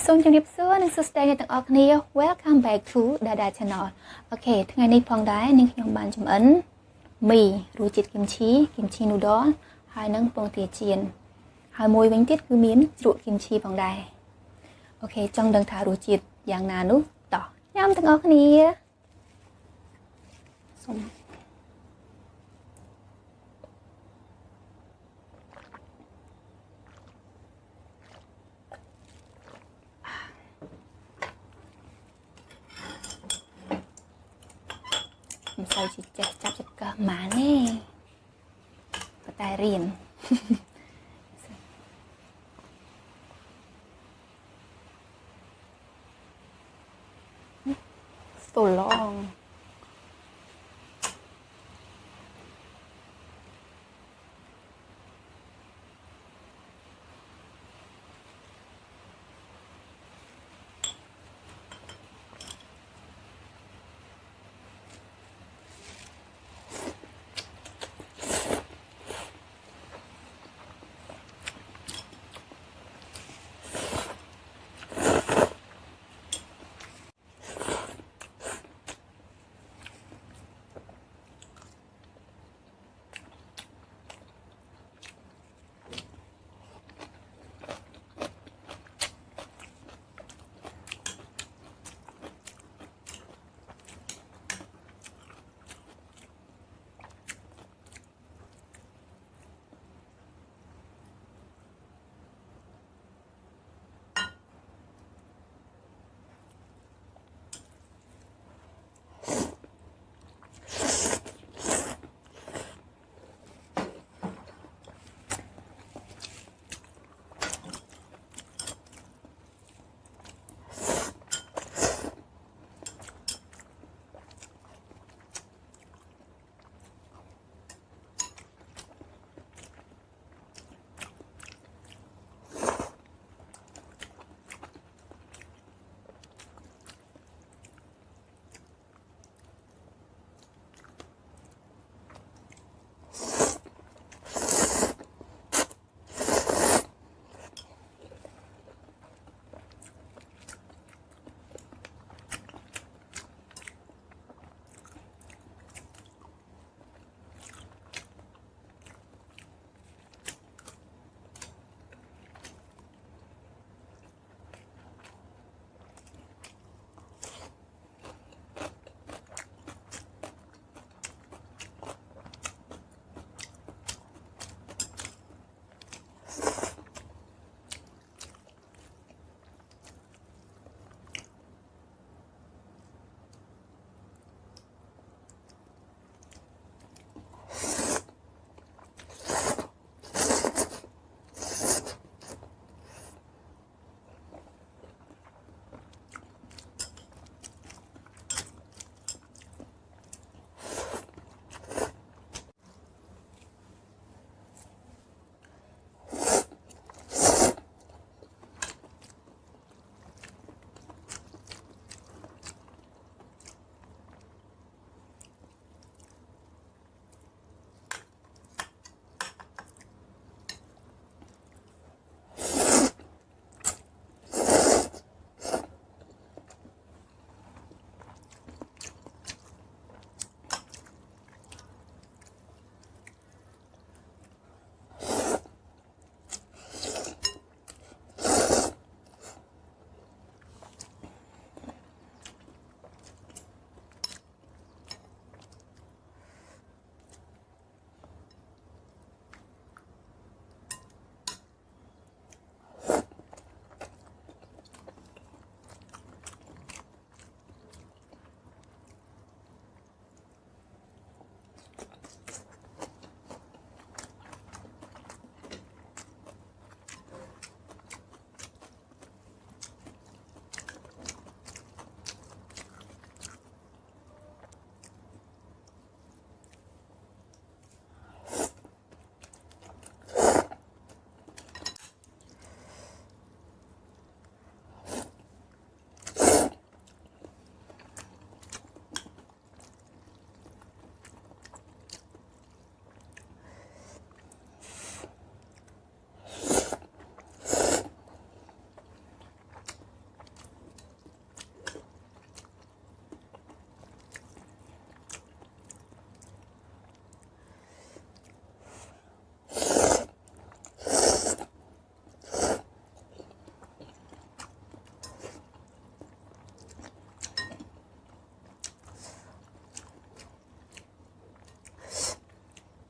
សូមជម្រាបសួរនិងសួស្តីអ្នកទាំងអស់គ្នា Welcome back to Dada Channel អូខេថ្ងៃនេះផងដែរនាងខ្ញុំបានចម្អិនមីរសជាតិគីមឈី noodle ហើយនឹងពងទាចៀនហើយមួយវិញទៀតគឺមានជ្រក់គីមឈីផងដែរអូខេចង់ដឹងថារសជាតិយ៉ាងណានោះតោះញ៉ាំទាំងអស់គ្នាសូមមិនសូវជាចេះចាប់ចង្កឹះម៉ានទេប៉ុន្តែរៀនso long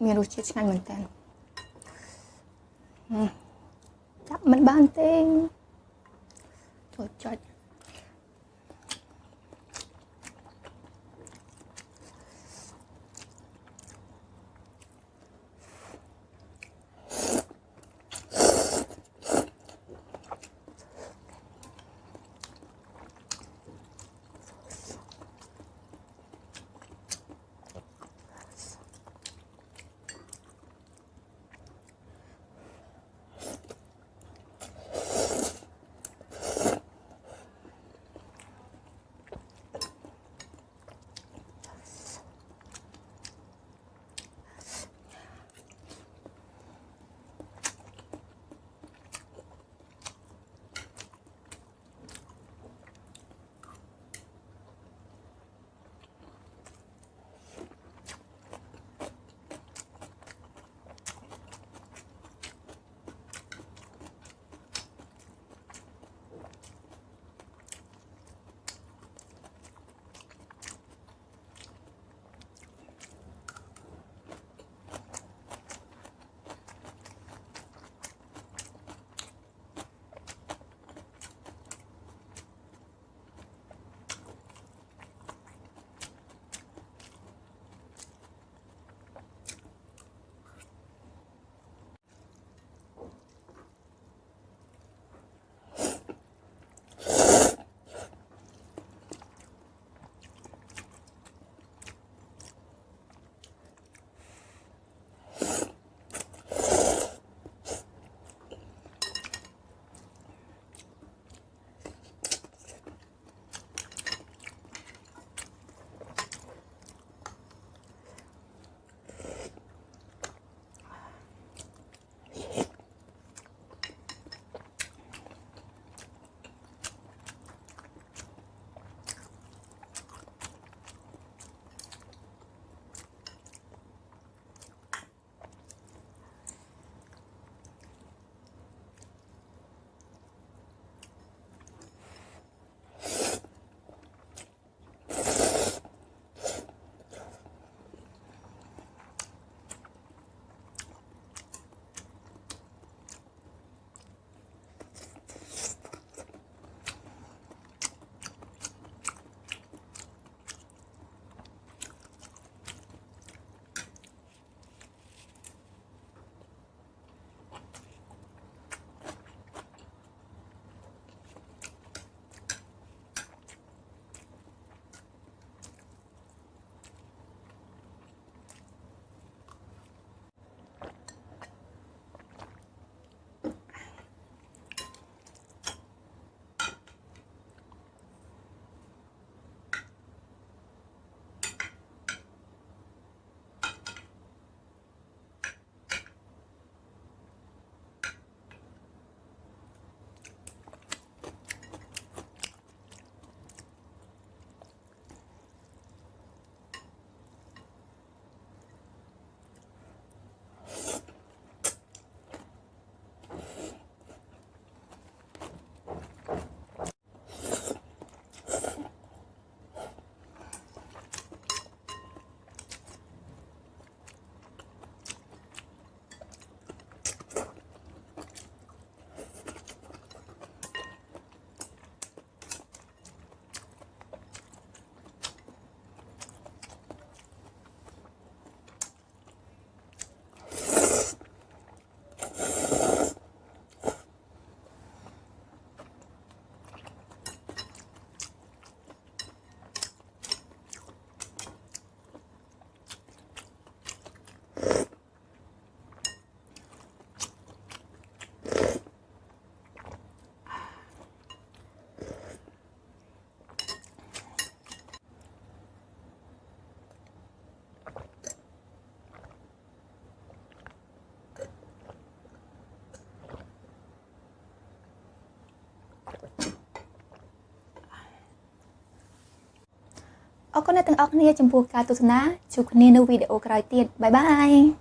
មានរសជាតិឆ្ងាញ់មែនតើចាប់មិនបានទេចូលចុចអរគុណអ្នកទាំងអស់គ្នាចំពោះការទស្សនាជួបគ្នានៅវីដេអូក្រោយទៀតបាយបាយ